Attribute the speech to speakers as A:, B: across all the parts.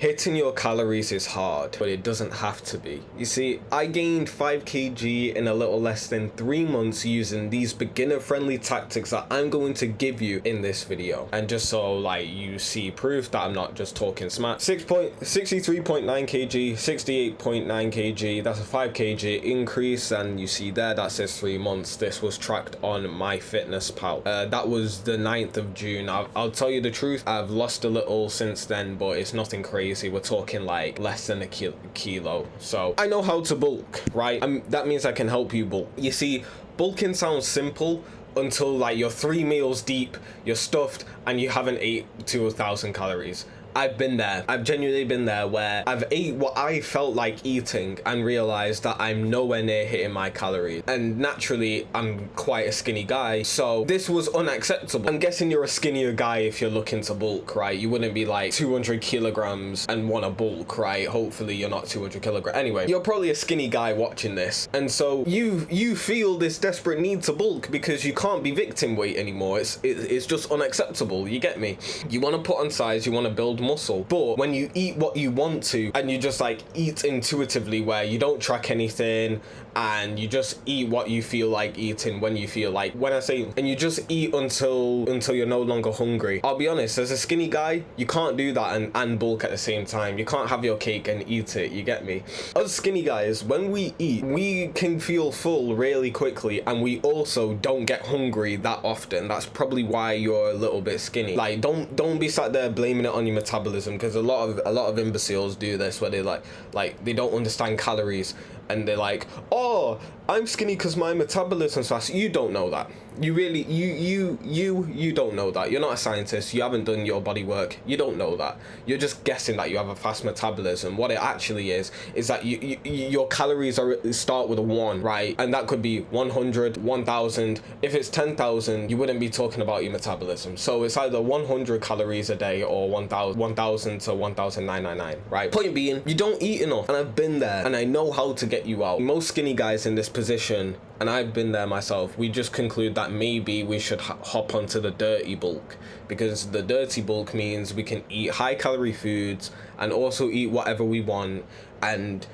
A: Hitting your calories is hard, but it doesn't have to be. You see, I gained 5 kg in a little less than 3 months using these beginner-friendly tactics that I'm going to give you in this video. And just so like you see proof that I'm not just talking smack. 63.9 kg, 68.9 kg, that's a 5 kg increase, and you see there that says 3 months. This was tracked on MyFitnessPal. That was the 9th of June. I'll tell you the truth, I've lost a little since then, but it's nothing crazy. We're talking like less than a kilo. So I know how to bulk, right? That means I can help you bulk. You see, bulking sounds simple until like you're 3 meals deep, you're stuffed, and you haven't ate 2,000 calories. I've been there. I've genuinely been there where I've ate what I felt like eating and realized that I'm nowhere near hitting my calories. And naturally, I'm quite a skinny guy, so this was unacceptable. I'm guessing you're a skinnier guy if you're looking to bulk, right? You wouldn't be like 200 kilograms and want to bulk, right? Hopefully you're not 200 kilograms. Anyway, you're probably a skinny guy watching this. And so you feel this desperate need to bulk because you can't be victim weight anymore. It's just unacceptable. You get me? You want to put on size, you want to build muscle, but when you eat what you want to and you just like eat intuitively, where you don't track anything and you just eat what you feel like eating when you feel like, when I say, and you just eat until you're no longer hungry. I'll be honest, as a skinny guy, you can't do that and bulk at the same time. You can't have your cake and eat it, you get me? Us skinny guys, when we eat, we can feel full really quickly, and we also don't get hungry that often. That's probably why you're a little bit skinny. Like, don't be sat there blaming it on your metabolism, because a lot of imbeciles do this, where they like they don't understand calories and they're like, oh, I'm skinny because my metabolism's fast. You don't know that. You really, you don't know that. You're not a scientist. You haven't done your body work. You don't know that. You're just guessing that you have a fast metabolism. What it actually is that your calories start with a 1, right? And that could be 100, 1,000. If it's 10,000, you wouldn't be talking about your metabolism. So it's either 100 calories a day or 1,000 to 1,999, right? Point being, you don't eat enough. And I've been there, and I know how to get you out. Most skinny guys in this position, and I've been there myself, we just conclude that maybe we should hop onto the dirty bulk, because the dirty bulk means we can eat high calorie foods and also eat whatever we want, and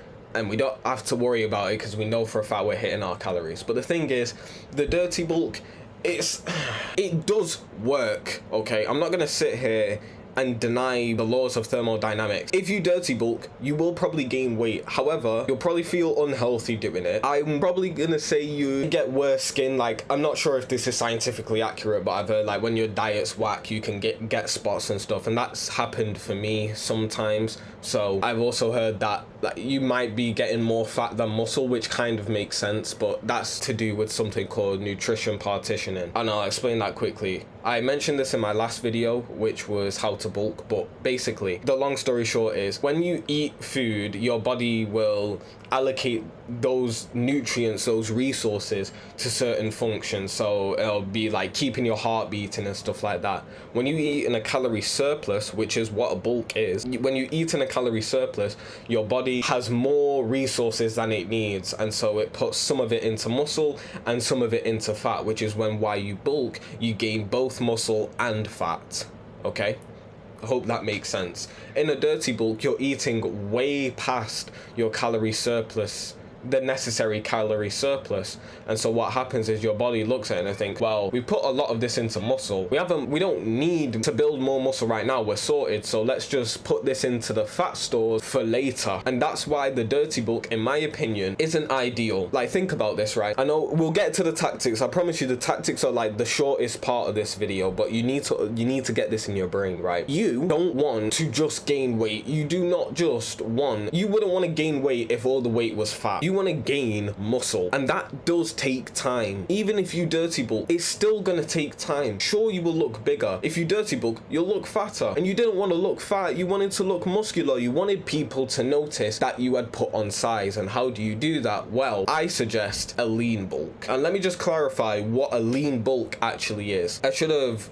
A: we don't have to worry about it because we know for a fact we're hitting our calories. But the thing is, the dirty bulk, it does work, okay? I'm not gonna sit here and deny the laws of thermodynamics. If you dirty bulk, you will probably gain weight. However, you'll probably feel unhealthy doing it. I'm probably gonna say you get worse skin. Like, I'm not sure if this is scientifically accurate, but I've heard like when your diet's whack, you can get spots and stuff, and that's happened for me sometimes. So I've also heard that you might be getting more fat than muscle, which kind of makes sense, but that's to do with something called nutrition partitioning. And I'll explain that quickly. I mentioned this in my last video, which was how to bulk, but basically, the long story short is, when you eat food, your body will allocate those nutrients, those resources, to certain functions. So it'll be like keeping your heart beating and stuff like that. When you eat in a calorie surplus, which is what a bulk is, when you eat in a calorie surplus, your body has more resources than it needs, and so it puts some of it into muscle and some of it into fat, which is why you bulk, you gain both muscle and fat. Okay, I hope that makes sense. In a dirty bulk, you're eating way past your calorie surplus, the necessary calorie surplus, and so what happens is your body looks at it and think, well, we put a lot of this into muscle, we don't need to build more muscle right now, we're sorted, so let's just put this into the fat stores for later. And that's why the dirty bulk, in my opinion, isn't ideal. Like, think about this, right? I know we'll get to the tactics. I promise you the tactics are like the shortest part of this video, but you need to get this in your brain, right? You don't want to just gain weight. You do not just want, you wouldn't want to gain weight if all the weight was fat. You want to gain muscle, and that does take time. Even if you dirty bulk, it's still gonna take time. Sure, you will look bigger. If you dirty bulk, you'll look fatter, and you didn't want to look fat, you wanted to look muscular. You wanted people to notice that you had put on size. And how do you do that? Well, I suggest a lean bulk. And let me just clarify what a lean bulk actually is. I should have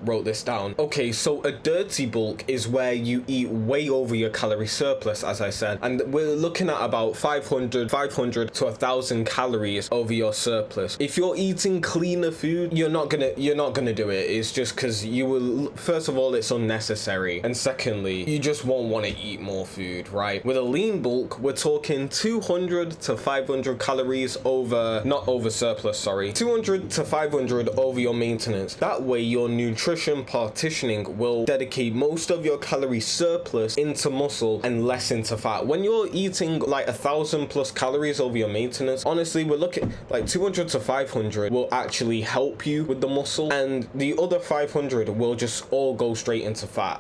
A: wrote this down. Okay, so a dirty bulk is where you eat way over your calorie surplus, as I said, and we're looking at about 500 500 to 1,000 calories over your surplus. If you're eating cleaner food, you're not gonna do it. It's just because you will, first of all, it's unnecessary, and secondly, you just won't want to eat more food, right? With a lean bulk, we're talking 200 to 500 calories over, not over surplus, sorry, 200 to 500 over your maintenance. That way your nutrition partitioning will dedicate most of your calorie surplus into muscle and less into fat. When you're eating like 1,000 plus calories over your maintenance, honestly, we're looking like 200 to 500 will actually help you with the muscle, and the other 500 will just all go straight into fat.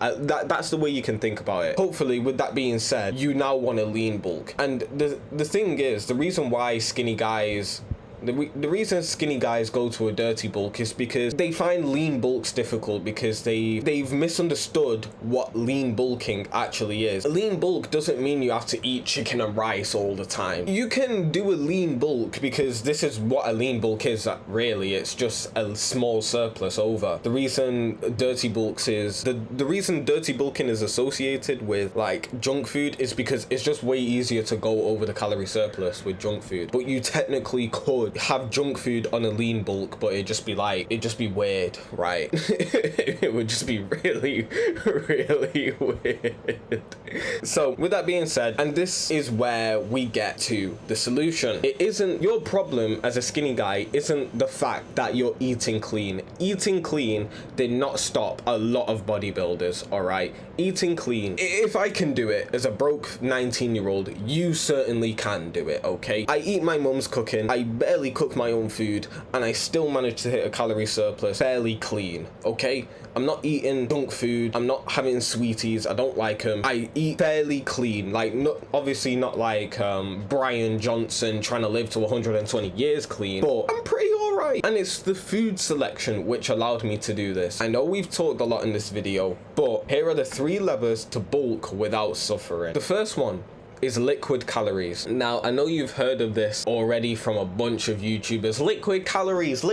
A: That's the way you can think about it. Hopefully, with that being said, you now want a lean bulk. And the thing is, the reason why skinny guys, the reason skinny guys go to a dirty bulk is because they find lean bulks difficult, because they've misunderstood what lean bulking actually is. A lean bulk doesn't mean you have to eat chicken and rice all the time. You can do a lean bulk because this is what a lean bulk is, really. It's just a small surplus over. The reason dirty bulks is, the reason dirty bulking is associated with like junk food is because it's just way easier to go over the calorie surplus with junk food. But you technically could have junk food on a lean bulk, but it'd just be weird, right? It would just be really weird. So with that being said, and this is where we get to the solution. It isn't your problem as a skinny guy, isn't the fact that you're eating clean. Eating clean did not stop a lot of bodybuilders, all right? Eating clean, if I can do it as a broke 19-year-old, you certainly can do it, okay? I eat my mum's cooking, I barely cook my own food, and I still manage to hit a calorie surplus fairly clean, okay? I'm not eating junk food, I'm not having sweeties, I don't like them. I eat fairly clean, like, obviously not like Brian Johnson trying to live to 120 years clean, but I'm pretty alright. And it's the food selection which allowed me to do this. I know we've talked a lot in this video, but here are the 3 levers to bulk without suffering. The first one is liquid calories. Now, I know you've heard of this already from a bunch of YouTubers. Liquid calories.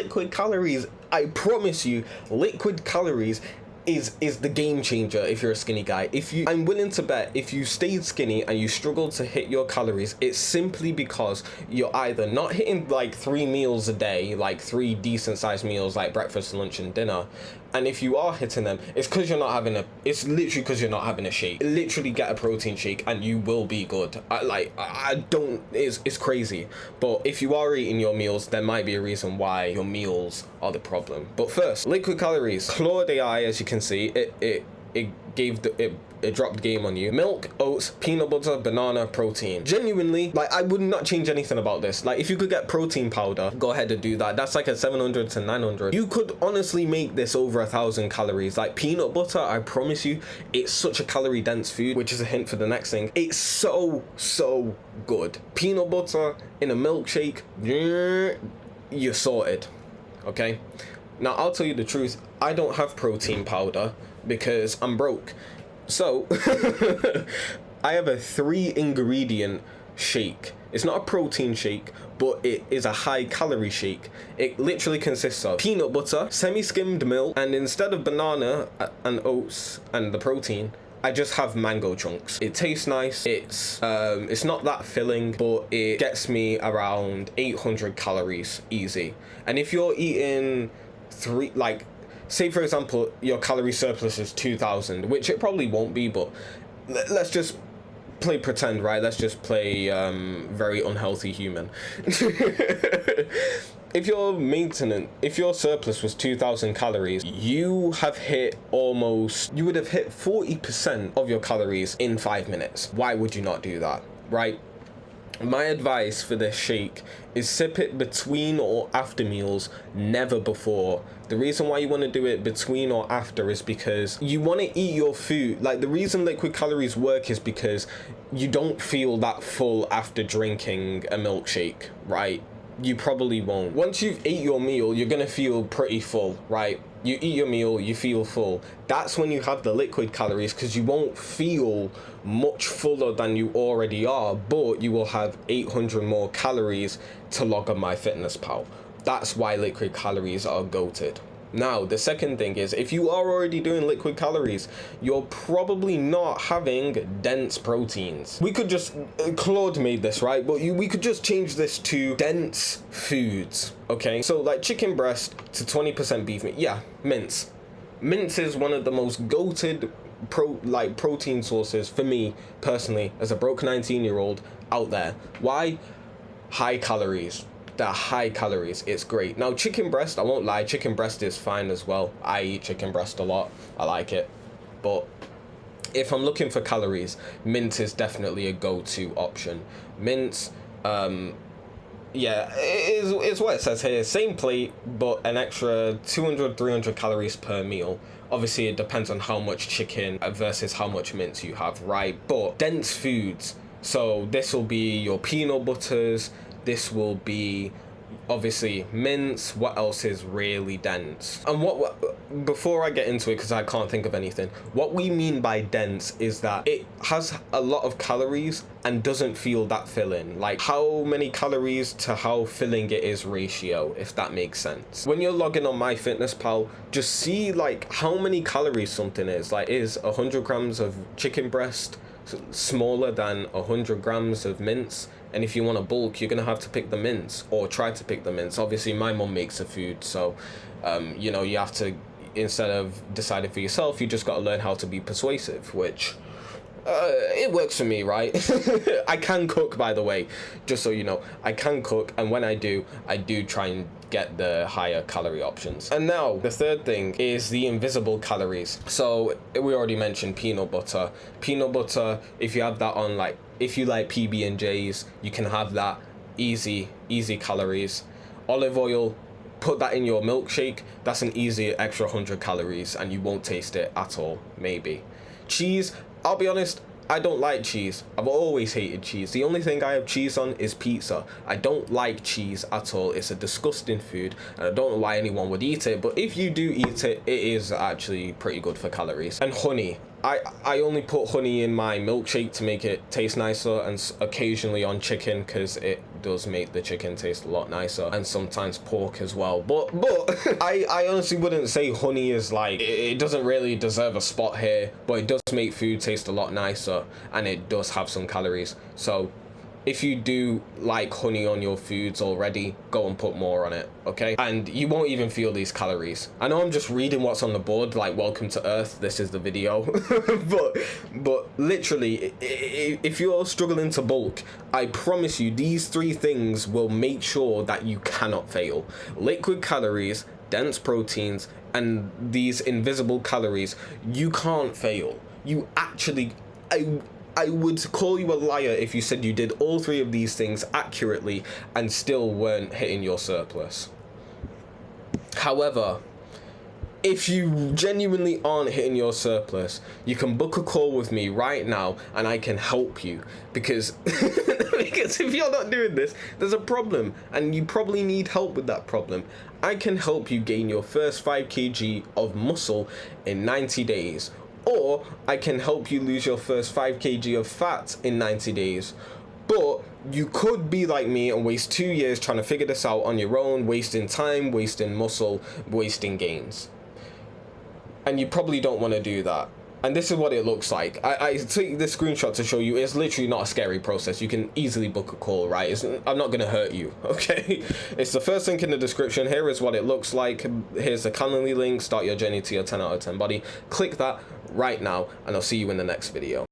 A: I promise you, liquid calories is the game changer if you're a skinny guy. I'm willing to bet if you stayed skinny and you struggled to hit your calories, it's simply because you're either not hitting like 3 meals a day, like 3 decent sized meals like breakfast, lunch and dinner, and if you are hitting them, it's because you're not having it's literally because you're not having a shake. Literally get a protein shake and you will be good. It's crazy. But if you are eating your meals, there might be a reason why your meals are the problem. But first, liquid calories. Claude AI, as you can see, it dropped game on you. Milk, oats, peanut butter, banana, protein. Genuinely, like, I would not change anything about this. Like, if you could get protein powder, go ahead and do that. That's like a 700 to 900. You could honestly make this over 1,000 calories. Like, peanut butter, I promise you, it's such a calorie dense food, which is a hint for the next thing. It's so good. Peanut butter in a milkshake, you're sorted. Okay? Now, I'll tell you the truth. I don't have protein powder because I'm broke. So, I have a 3-ingredient shake. It's not a protein shake, but it is a high-calorie shake. It literally consists of peanut butter, semi-skimmed milk, and instead of banana and oats and the protein, I just have mango chunks. It tastes nice. It's not that filling, but it gets me around 800 calories easy. And if you're eating say for example your calorie surplus is 2,000, which it probably won't be, but let's just play pretend, right? Let's just play very unhealthy human. If your surplus was 2,000 calories, you would have hit 40% of your calories in 5 minutes. Why would you not do that, right? My advice for this shake is sip it between or after meals, never before. The reason why you want to do it between or after is because you want to eat your food. Like, the reason liquid calories work is because you don't feel that full after drinking a milkshake, right? You probably won't. Once you've ate your meal, you're gonna feel pretty full, right? You eat your meal, you feel full. That's when you have the liquid calories, because you won't feel much fuller than you already are, but you will have 800 more calories to log on MyFitnessPal. That's why liquid calories are goated. Now, the second thing is, if you are already doing liquid calories, you're probably not having dense proteins. We could just, Claude made this, right? But we could just change this to dense foods, okay? So like chicken breast to 20% beef meat. Yeah, mince. Mince is one of the most goated protein sources for me personally as a broke 19-year-old out there. Why? High calories. They're high calories. It's great. Now, chicken breast, I won't lie, chicken breast is fine as well. I eat chicken breast a lot. I like it. But if I'm looking for calories, mince is definitely a go-to option. Mince, yeah, it's what it says here. Same plate, but an extra 200, 300 calories per meal. Obviously, it depends on how much chicken versus how much mince you have, right? But dense foods. So this will be your peanut butters. This will be obviously mince. What else is really dense? And what before I get into it, because I can't think of anything, what we mean by dense is that it has a lot of calories and doesn't feel that filling. Like how many calories to how filling it is ratio, if that makes sense. When you're logging on MyFitnessPal, just see like how many calories something is. Like, is 100 grams of chicken breast smaller than 100 grams of mince? And if you want to bulk, you're gonna have to pick the mince, or try to pick the mince. Obviously my mom makes the food, so you know, you have to, instead of deciding for yourself, you just got to learn how to be persuasive, which it works for me, right? I can cook, by the way, just so you know. I can cook, and when I do try and get the higher calorie options. And now the third thing is the invisible calories. So we already mentioned peanut butter. Peanut butter, if you have that on, like, if you like PB&Js, you can have that. Easy calories. Olive oil, put that in your milkshake. That's an easy extra 100 calories, and you won't taste it at all, maybe. Cheese, I'll be honest, I don't like cheese. I've always hated cheese. The only thing I have cheese on is pizza. I don't like cheese at all. It's a disgusting food, and I don't know why anyone would eat it, but if you do eat it, it is actually pretty good for calories. And honey. I only put honey in my milkshake to make it taste nicer, and occasionally on chicken, because it does make the chicken taste a lot nicer, and sometimes pork as well. But I honestly wouldn't say honey is like, it doesn't really deserve a spot here, but it does make food taste a lot nicer, and it does have some calories. So if you do like honey on your foods already, go and put more on it, okay? And you won't even feel these calories. I know I'm just reading what's on the board, like welcome to Earth, this is the video. but literally, if you're struggling to bulk, I promise you these three things will make sure that you cannot fail. Liquid calories, dense proteins, and these invisible calories. You can't fail. You actually, I would call you a liar if you said you did all three of these things accurately and still weren't hitting your surplus. However, if you genuinely aren't hitting your surplus, you can book a call with me right now and I can help you, because because if you're not doing this, there's a problem, and you probably need help with that problem. I can help you gain your first 5 kg of muscle in 90 days. Or I can help you lose your first 5 kg of fat in 90 days. But you could be like me and waste 2 years trying to figure this out on your own, wasting time, wasting muscle, wasting gains. And you probably don't want to do that. And this is what it looks like. I take this screenshot to show you it's literally not a scary process. You can easily book a call, right? I'm not going to hurt you, okay? It's the first link in the description. Here is what it looks like. Here's the Calendly link. Start your journey to your 10 out of 10 body. Click that right now, and I'll see you in the next video.